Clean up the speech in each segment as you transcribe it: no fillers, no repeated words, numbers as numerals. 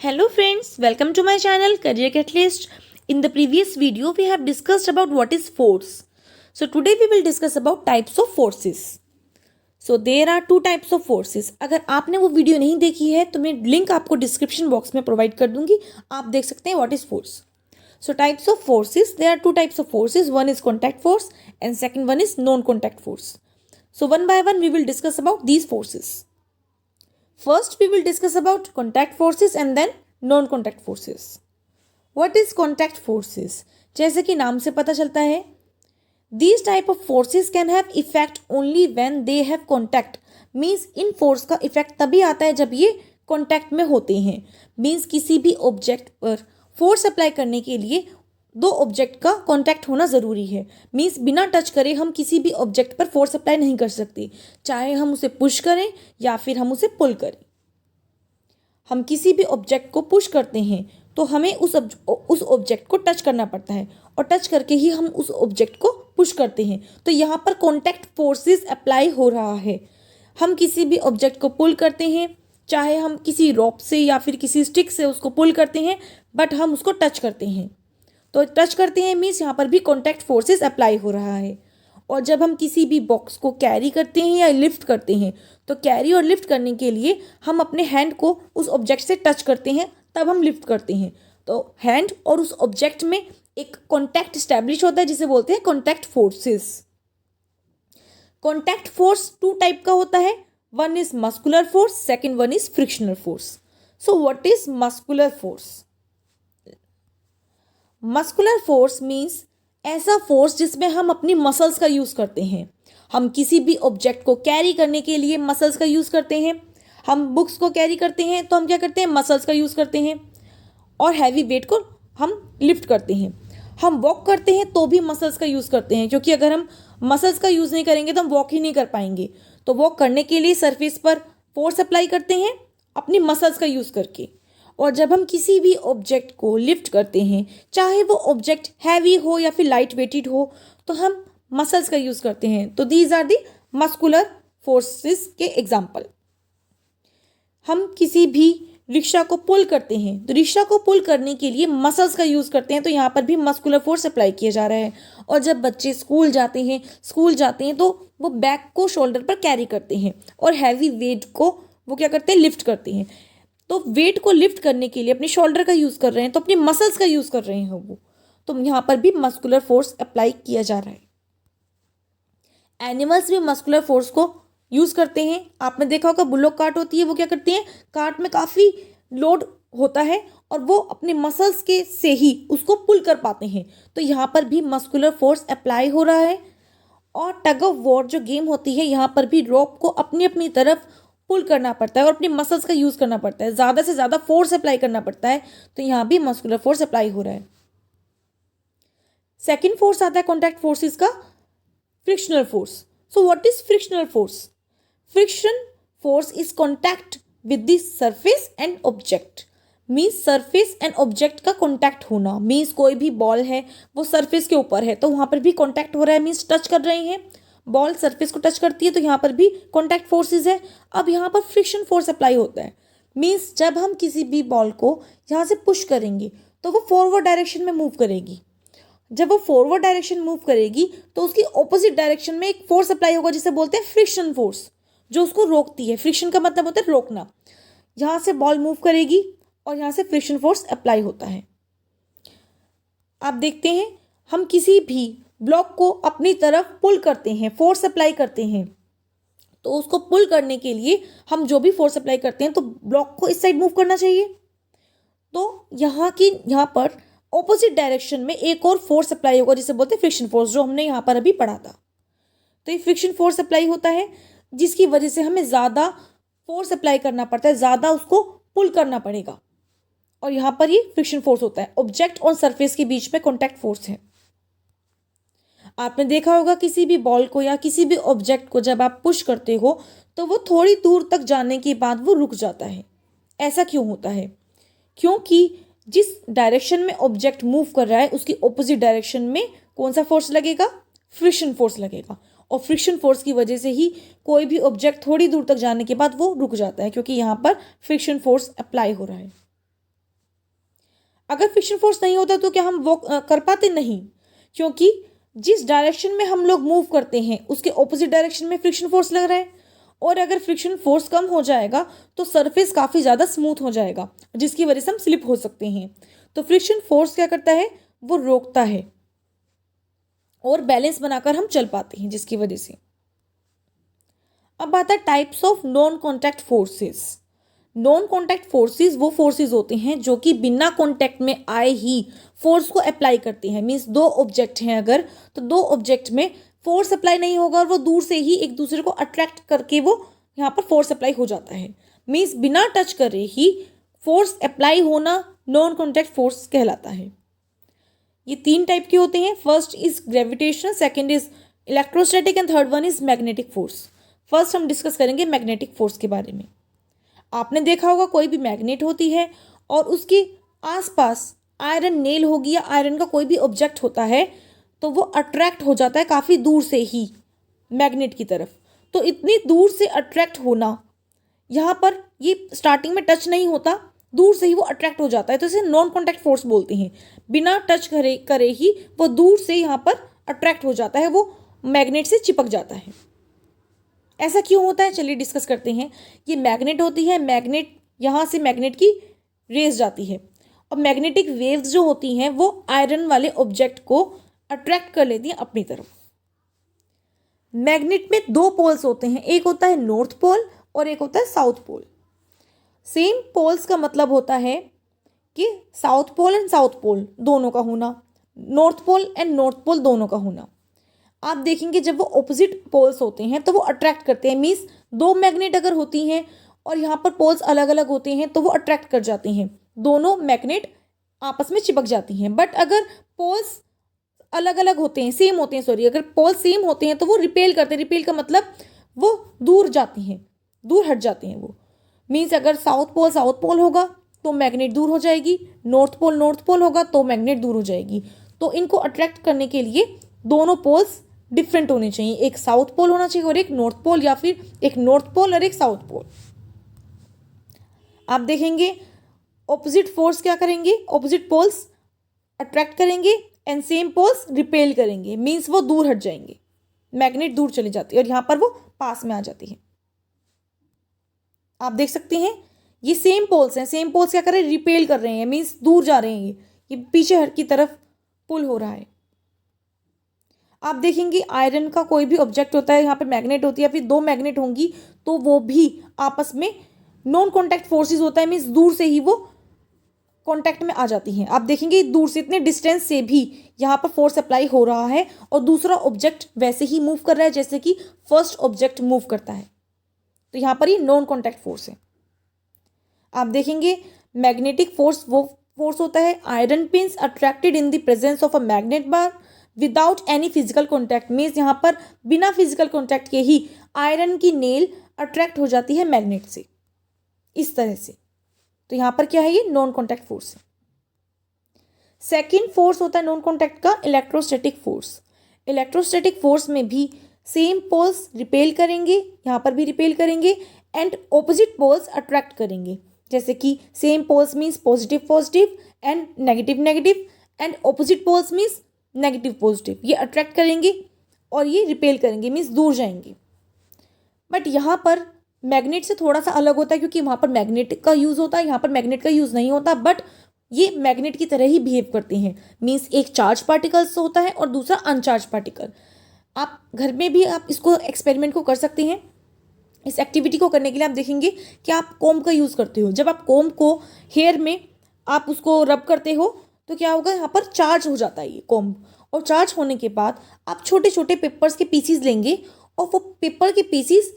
Hello friends, welcome to my channel Career Catalyst. In the previous video we have discussed about what is force. So today we will discuss about types of forces. So there are two types of forces. अगर आपने वो video नहीं देखी है तो मैं link आपको description box में प्रोवाइड कर दूंगी, आप देख सकते हैं what is force. So types of forces, there are two types of forces. One is contact force and second one is non-contact force. So one by one we will discuss about these forces. First, we will discuss about contact forces and then non-contact forces. What is contact forces? जैसे कि नाम से पता चलता है, these type of forces can have effect only when they have contact. Means in force का effect तभी आता है जब ये contact में होते हैं. Means किसी भी object पर force apply करने के लिए दो ऑब्जेक्ट का कांटेक्ट होना ज़रूरी है. मीन्स बिना टच करे हम किसी भी ऑब्जेक्ट पर फोर्स अप्लाई नहीं कर सकते, चाहे हम उसे पुश करें या फिर हम उसे पुल करें. हम किसी भी ऑब्जेक्ट को पुश करते हैं तो हमें उस ऑब्जेक्ट को टच करना पड़ता है और टच करके ही हम उस ऑब्जेक्ट को पुश करते हैं. तो यहाँ पर कॉन्टैक्ट फोर्सेस अप्लाई हो रहा है. हम किसी भी ऑब्जेक्ट को पुल करते हैं, चाहे हम किसी रॉप से या फिर किसी स्टिक से उसको पुल करते हैं, बट हम उसको टच करते हैं. तो टच करते हैं मीन्स यहाँ पर भी कॉन्टैक्ट फोर्सेस अप्लाई हो रहा है. और जब हम किसी भी बॉक्स को कैरी करते हैं या लिफ्ट करते हैं तो कैरी और लिफ्ट करने के लिए हम अपने हैंड को उस ऑब्जेक्ट से टच करते हैं, तब हम लिफ्ट करते हैं. तो हैंड और उस ऑब्जेक्ट में एक कॉन्टैक्ट स्टैब्लिश होता है जिसे बोलते हैं contact forces. Contact force two type का होता है. One is muscular force, second one is frictional force. So what is muscular force? Muscular force means ऐसा फोर्स जिसमें हम अपनी मसल्स का यूज़ करते हैं. हम किसी भी ऑब्जेक्ट को कैरी करने के लिए मसल्स का यूज़ करते हैं. हम बुक्स को कैरी करते हैं तो हम क्या करते हैं, मसल्स का यूज़ करते हैं. और हैवी वेट को हम लिफ्ट करते हैं. हम वॉक करते हैं तो भी मसल्स का यूज़ करते हैं, क्योंकि अगर हम मसल्स का यूज़ नहीं करेंगे तो हम वॉक ही नहीं कर पाएंगे. तो वॉक करने के लिए सरफेस पर फोर्स अप्लाई करते हैं अपनी मसल्स का यूज़ करके. और जब हम किसी भी ऑब्जेक्ट को लिफ्ट करते हैं, चाहे वो ऑब्जेक्ट हैवी हो या फिर लाइट वेटेड हो, तो हम मसल्स का यूज़ करते हैं. तो these are the muscular forces के एग्जाम्पल. हम किसी भी रिक्शा को पुल करते हैं तो रिक्शा को पुल करने के लिए मसल्स का यूज़ करते हैं. तो यहाँ पर भी मस्कुलर फोर्स अप्लाई किया जा रहा है. और जब बच्चे स्कूल जाते हैं तो वो बैग को शोल्डर पर कैरी करते हैं और हैवी वेट को वो क्या करते हैं, लिफ्ट करते हैं. तो वेट को लिफ्ट करने के लिए अपने शोल्डर का यूज़ कर रहे हैं, तो अपनी मसल्स का यूज़ कर रहे हैं वो. तो यहाँ पर भी मस्कुलर फोर्स अप्लाई किया जा रहा है. एनिमल्स भी मस्कुलर फोर्स को यूज़ करते हैं. आपने देखा होगा बुलोक कार्ट होती है, वो क्या करती हैं, कार्ट में काफ़ी लोड होता है और वो अपने मसल्स के से ही उसको पुल कर पाते हैं. तो यहाँ पर भी मस्कुलर फोर्स अप्लाई हो रहा है. और टग ऑफ वॉर जो गेम होती है, यहाँ पर भी रॉप को अपनी अपनी तरफ पुल करना पड़ता है और अपनी मसल्स का यूज़ करना पड़ता है, ज़्यादा से ज़्यादा फोर्स अप्लाई करना पड़ता है. तो यहाँ भी मस्कुलर फोर्स अप्लाई हो रहा है. सेकेंड फोर्स आता है कॉन्टैक्ट फोर्सेस का, frictional force. So what is frictional force? Friction force is contact with the surface and object. Means surface and object का कॉन्टैक्ट होना. मीन्स कोई भी बॉल है वो सरफेस के ऊपर है तो वहाँ पर भी कॉन्टैक्ट हो रहा है, मीन्स टच कर रहे हैं. बॉल सरफेस को टच करती है तो यहाँ पर भी कॉन्टैक्ट फोर्सेस है. अब यहाँ पर फ्रिक्शन फोर्स अप्लाई होता है. मीन्स जब हम किसी भी बॉल को यहाँ से पुश करेंगे तो वो फॉरवर्ड डायरेक्शन में मूव करेगी. जब वो फॉरवर्ड डायरेक्शन मूव करेगी तो उसकी ऑपोजिट डायरेक्शन में एक फोर्स अप्लाई होगा जिसे बोलते हैं फ्रिक्शन फोर्स, जो उसको रोकती है. फ्रिक्शन का मतलब होता है रोकना. यहाँ से बॉल मूव करेगी और यहाँ से फ्रिक्शन फोर्स अप्लाई होता है. आप देखते हैं हम किसी भी ब्लॉक को अपनी तरफ पुल करते हैं, फोर्स अप्लाई करते हैं. तो उसको पुल करने के लिए हम जो भी फोर्स अप्लाई करते हैं तो ब्लॉक को इस साइड मूव करना चाहिए. तो यहाँ पर ऑपोजिट डायरेक्शन में एक और फोर्स अप्लाई होगा जिसे बोलते हैं फ्रिक्शन फोर्स, जो हमने यहाँ पर अभी पढ़ा था. तो ये फ्रिक्शन फोर्स अप्लाई होता है जिसकी वजह से हमें ज़्यादा फोर्स अप्लाई करना पड़ता है, ज़्यादा उसको पुल करना पड़ेगा. और यहाँ पर ये फ्रिक्शन फोर्स होता है. ऑब्जेक्ट और सरफेस के बीच में कॉन्टैक्ट फोर्स है. आपने देखा होगा किसी भी बॉल को या किसी भी ऑब्जेक्ट को जब आप पुश करते हो तो वो थोड़ी दूर तक जाने के बाद वो रुक जाता है. ऐसा क्यों होता है? क्योंकि जिस डायरेक्शन में ऑब्जेक्ट मूव कर रहा है उसकी ऑपोजिट डायरेक्शन में कौन सा फोर्स लगेगा? फ्रिक्शन फोर्स लगेगा. और फ्रिक्शन फोर्स की वजह से ही कोई भी ऑब्जेक्ट थोड़ी दूर तक जाने के बाद वो रुक जाता है, क्योंकि यहाँ पर फ्रिक्शन फोर्स अप्लाई हो रहा है. अगर फ्रिक्शन फोर्स नहीं होता तो क्या हम वो कर पाते? नहीं, क्योंकि जिस डायरेक्शन में हम लोग मूव करते हैं उसके ऑपोजिट डायरेक्शन में फ्रिक्शन फोर्स लग रहा है, और अगर फ्रिक्शन फोर्स कम हो जाएगा तो सरफेस काफ़ी ज़्यादा स्मूथ हो जाएगा, जिसकी वजह से हम स्लिप हो सकते हैं। तो फ्रिक्शन फोर्स क्या करता है? वो रोकता है और बैलेंस बनाकर हम चल पाते हैं, जिसकी वजह से। अब आता है types of non contact forces. Non contact forces वो फोर्सेस होते हैं जो कि बिना कॉन्टैक्ट में आए ही फोर्स को अप्लाई करते हैं। मीन्स दो ऑब्जेक्ट हैं अगर, तो दो ऑब्जेक्ट में फोर्स अप्लाई नहीं होगा और वो दूर से ही एक दूसरे को अट्रैक्ट करके वो यहाँ पर फोर्स अप्लाई हो जाता है। मीन्स बिना टच करे ही फोर्स अप्लाई होना नॉन कॉन्टैक्ट फोर्स कहलाता है। ये 3 टाइप के होते हैं। First is gravitational, second is electrostatic and third one is magnetic force. First हम डिस्कस करेंगे मैग्नेटिक फोर्स के बारे में। आपने देखा होगा कोई भी मैग्नेट होती है और उसके आसपास आयरन नेल होगी या आयरन का कोई भी ऑब्जेक्ट होता है, तो वो अट्रैक्ट हो जाता है काफ़ी दूर से ही मैग्नेट की तरफ। तो इतनी दूर से अट्रैक्ट होना, यहाँ पर ये स्टार्टिंग में टच नहीं होता, दूर से ही वो अट्रैक्ट हो जाता है, तो इसे नॉन कॉन्टैक्ट फोर्स बोलते हैं। बिना टच करे ही वो दूर से यहाँ पर अट्रैक्ट हो जाता है, वो मैग्नेट से चिपक जाता है। ऐसा क्यों होता है? चलिए डिस्कस करते हैं। ये मैग्नेट होती है, मैग्नेट यहाँ से मैग्नेट की रेज जाती है और मैग्नेटिक वेव्स जो होती हैं वो आयरन वाले ऑब्जेक्ट को अट्रैक्ट कर लेती हैं अपनी तरफ। मैग्नेट में 2 पोल्स होते हैं, एक होता है नॉर्थ पोल और एक होता है साउथ पोल। सेम पोल्स का मतलब होता है कि south pole and south pole दोनों का होना, north pole and north pole दोनों का होना। आप देखेंगे जब वो ऑपोजिट पोल्स होते हैं तो वो अट्रैक्ट करते हैं। मीन्स 2 मैग्नेट अगर होती हैं और यहाँ पर पोल्स अलग अलग होते हैं तो वो अट्रैक्ट कर जाते हैं, दोनों मैग्नेट आपस में चिपक जाती हैं। बट अगर पोल्स अलग अलग होते हैं, सेम होते हैं, सॉरी, अगर पोल सेम होते हैं तो वो रिपेल करते हैं। रिपेल का मतलब वो दूर जाती हैं, दूर हट जाते हैं वो। मीन्स अगर साउथ पोल होगा तो मैग्नेट दूर हो जाएगी, नॉर्थ पोल होगा तो मैग्नेट दूर हो जाएगी। तो इनको अट्रैक्ट करने के लिए दोनों पोल्स डिफरेंट होने चाहिए, एक साउथ पोल होना चाहिए और एक नॉर्थ पोल, या फिर एक नॉर्थ पोल और एक साउथ पोल। आप देखेंगे ऑपोजिट फोर्स क्या करेंगे? ऑपोजिट पोल्स अट्रैक्ट करेंगे एंड सेम पोल्स रिपेल करेंगे। मीन्स वो दूर हट जाएंगे, मैग्नेट दूर चली जाती है और यहाँ पर वो पास में आ जाती है। आप देख सकते हैं ये सेम पोल्स हैं, सेम पोल्स क्या कर रहे हैं? रिपेल कर रहे हैं, मीन्स दूर जा रहे हैं, ये पीछे हट की तरफ पुल हो रहा है। आप देखेंगे आयरन का कोई भी ऑब्जेक्ट होता है, यहाँ पे मैग्नेट होती है या फिर 2 मैग्नेट होंगी तो वो भी आपस में नॉन कॉन्टैक्ट फोर्सेस होता है। मीन्स दूर से ही वो कॉन्टैक्ट में आ जाती हैं। आप देखेंगे दूर से, इतने डिस्टेंस से भी यहाँ पर फोर्स अप्लाई हो रहा है और दूसरा ऑब्जेक्ट वैसे ही मूव कर रहा है जैसे कि फर्स्ट ऑब्जेक्ट मूव करता है, तो यहाँ पर ये नॉन कॉन्टैक्ट फोर्स है। आप देखेंगे मैग्नेटिक फोर्स वो फोर्स होता है iron pins attracted in the presence of a magnet bar without any physical contact. Means यहाँ पर बिना फिजिकल कॉन्टैक्ट के ही आयरन की नेल अट्रैक्ट हो जाती है मैग्नेट से, इस तरह से। तो यहाँ पर क्या है? ये नॉन कॉन्टैक्ट फोर्स है। सेकेंड फोर्स होता है नॉन कॉन्टैक्ट का इलेक्ट्रोस्टैटिक फोर्स। इलेक्ट्रोस्टैटिक फोर्स में भी सेम पोल्स रिपेल करेंगे, यहाँ पर भी रिपेल करेंगे एंड ऑपोजिट पोल्स अट्रैक्ट करेंगे। जैसे कि same poles means positive and negative and opposite poles means negative positive, ये अट्रैक्ट करेंगे और ये रिपेल करेंगे, मीन्स दूर जाएंगे। बट यहाँ पर मैग्नेट से थोड़ा सा अलग होता है क्योंकि वहाँ पर मैग्नेट का यूज़ होता है, यहाँ पर मैग्नेट का यूज़ नहीं होता। बट ये मैग्नेट की तरह ही बिहेव करते हैं। मीन्स एक चार्ज पार्टिकल्स होता है और दूसरा अनचार्ज पार्टिकल। आप घर में भी आप इसको एक्सपेरिमेंट को कर सकते हैं। इस एक्टिविटी को करने के लिए आप देखेंगे कि आप कोम का यूज़ करते हो। जब आप कोम को हेयर में आप उसको रब करते हो तो क्या होगा? यहाँ पर चार्ज हो जाता है ये कोम, और चार्ज होने के बाद आप छोटे छोटे पेपर्स के पीसीज लेंगे और वो पेपर के पीसीज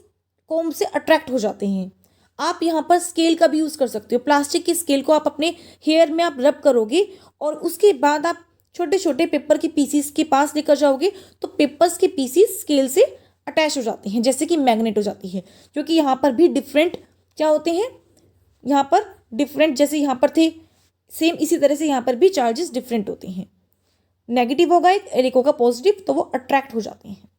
कोम से अट्रैक्ट हो जाते हैं। आप यहाँ पर स्केल का भी यूज़ कर सकते हो। प्लास्टिक के स्केल को आप अपने हेयर में आप रब करोगे और उसके बाद आप छोटे छोटे पेपर के पीसीस के पास लेकर जाओगे तो पेपर्स के पीसीस स्केल से अटैच हो जाते हैं, जैसे कि मैग्नेट हो जाती है। क्योंकि यहाँ पर भी डिफरेंट क्या होते हैं? यहाँ पर डिफरेंट, जैसे यहाँ पर थे सेम, इसी तरह से यहाँ पर भी चार्जेस डिफरेंट होते हैं। नेगेटिव होगा एक होगा पॉजिटिव, तो वो अट्रैक्ट हो जाते हैं।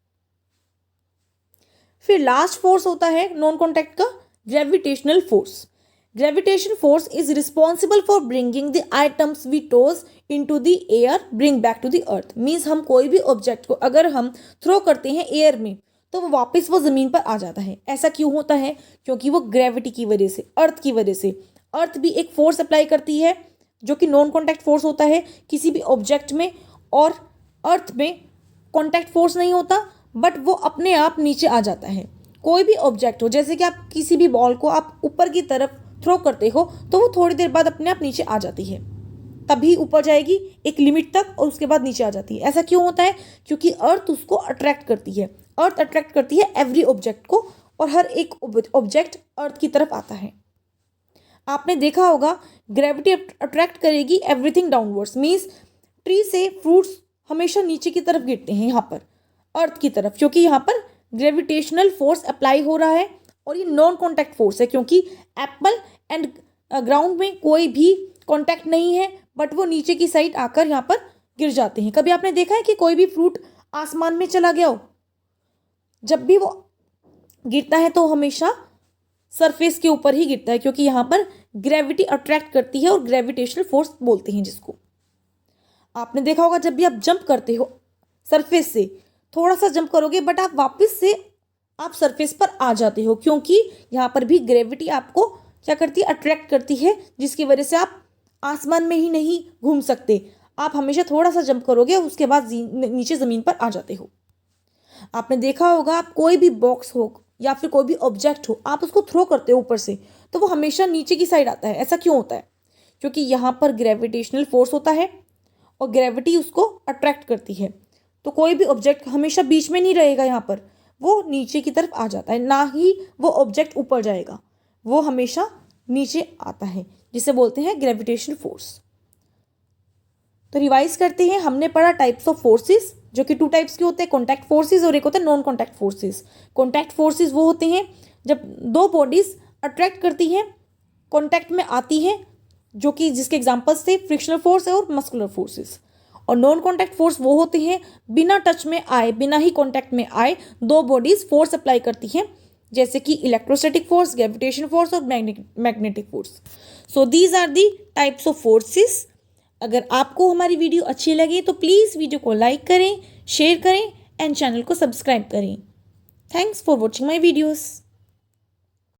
फिर लास्ट फोर्स होता है नॉन कॉन्टैक्ट का gravitational force. Gravitation force is responsible for bringing the items we toss into the air bring back to the earth. Means हम कोई भी ऑब्जेक्ट को अगर हम थ्रो करते हैं एयर में तो वो वापस वो ज़मीन पर आ जाता है। ऐसा क्यों होता है? क्योंकि वो ग्रेविटी की वजह से, अर्थ की वजह से। अर्थ भी एक फोर्स अप्लाई करती है जो कि नॉन कॉन्टैक्ट फोर्स होता है किसी भी ऑब्जेक्ट में, और अर्थ में कॉन्टैक्ट फोर्स नहीं होता बट वो अपने आप नीचे आ जाता है। कोई भी ऑब्जेक्ट हो, जैसे कि आप किसी भी बॉल को आप ऊपर की तरफ थ्रो करते हो तो वो थोड़ी देर बाद अपने आप नीचे आ जाती है, तभी ऊपर जाएगी एक लिमिट तक और उसके बाद नीचे आ जाती है। ऐसा क्यों होता है? क्योंकि अर्थ उसको अट्रैक्ट करती है। अर्थ अट्रैक्ट करती है एवरी ऑब्जेक्ट को और हर एक ऑब्जेक्ट अर्थ की तरफ आता है। आपने देखा होगा ग्रेविटी अट्रैक्ट करेगी एवरीथिंग डाउनवर्ड्स। मीन्स ट्री से फ्रूट्स हमेशा नीचे की तरफ गिरते हैं, यहाँ पर अर्थ की तरफ, क्योंकि यहाँ पर ग्रेविटेशनल फोर्स अप्लाई हो रहा है और ये नॉन कॉन्टैक्ट फोर्स है, क्योंकि एप्पल एंड ग्राउंड में कोई भी कॉन्टैक्ट नहीं है बट वो नीचे की साइड आकर यहाँ पर गिर जाते हैं। कभी आपने देखा है कि कोई भी फ्रूट आसमान में चला गया हो? जब भी वो गिरता है तो हमेशा सरफेस के ऊपर ही गिरता है, क्योंकि यहाँ पर ग्रेविटी अट्रैक्ट करती है और ग्रेविटेशनल फोर्स बोलते हैं जिसको। आपने देखा होगा जब भी आप जंप करते हो सरफेस से, थोड़ा सा जंप करोगे बट आप वापस से आप सरफेस पर आ जाते हो, क्योंकि यहाँ पर भी ग्रेविटी आपको क्या करती है? अट्रैक्ट करती है, जिसकी वजह से आप आसमान में ही नहीं घूम सकते। आप हमेशा थोड़ा सा जंप करोगे और उसके बाद नीचे ज़मीन पर आ जाते हो। आपने देखा होगा आप कोई भी बॉक्स हो या फिर कोई भी ऑब्जेक्ट हो, आप उसको थ्रो करते हो ऊपर से तो वो हमेशा नीचे की साइड आता है। ऐसा क्यों होता है? क्योंकि यहाँ पर ग्रेविटेशनल फोर्स होता है और ग्रेविटी उसको अट्रैक्ट करती है। तो कोई भी ऑब्जेक्ट हमेशा बीच में नहीं रहेगा, यहाँ पर वो नीचे की तरफ आ जाता है, ना ही वो ऑब्जेक्ट ऊपर जाएगा, वो हमेशा नीचे आता है, जिसे बोलते हैं ग्रेविटेशनल फोर्स। तो रिवाइज करते हैं, हमने पढ़ा टाइप्स ऑफ फोर्सेस, जो कि 2 टाइप्स के होते हैं, कॉन्टैक्ट फोर्सेस और एक होता है non contact forces. Contact forces वो होते हैं जब 2 बॉडीज अट्रैक्ट करती हैं, कॉन्टैक्ट में आती हैं, जो कि जिसके एग्जांपल्स थे फ्रिक्शनल फोर्स और मस्कुलर फोर्सेस। और नॉन कॉन्टैक्ट फोर्स वो होते हैं बिना टच में आए, बिना ही कॉन्टैक्ट में आए 2 बॉडीज फोर्स अप्लाई करती हैं, जैसे कि इलेक्ट्रोस्टैटिक फोर्स, ग्रेविटेशन फोर्स और magnetic force. So these are the types of forces. अगर आपको हमारी वीडियो अच्छी लगे तो प्लीज़ वीडियो को लाइक करें, शेयर करें एंड चैनल को सब्सक्राइब करें। Thanks for watching my videos.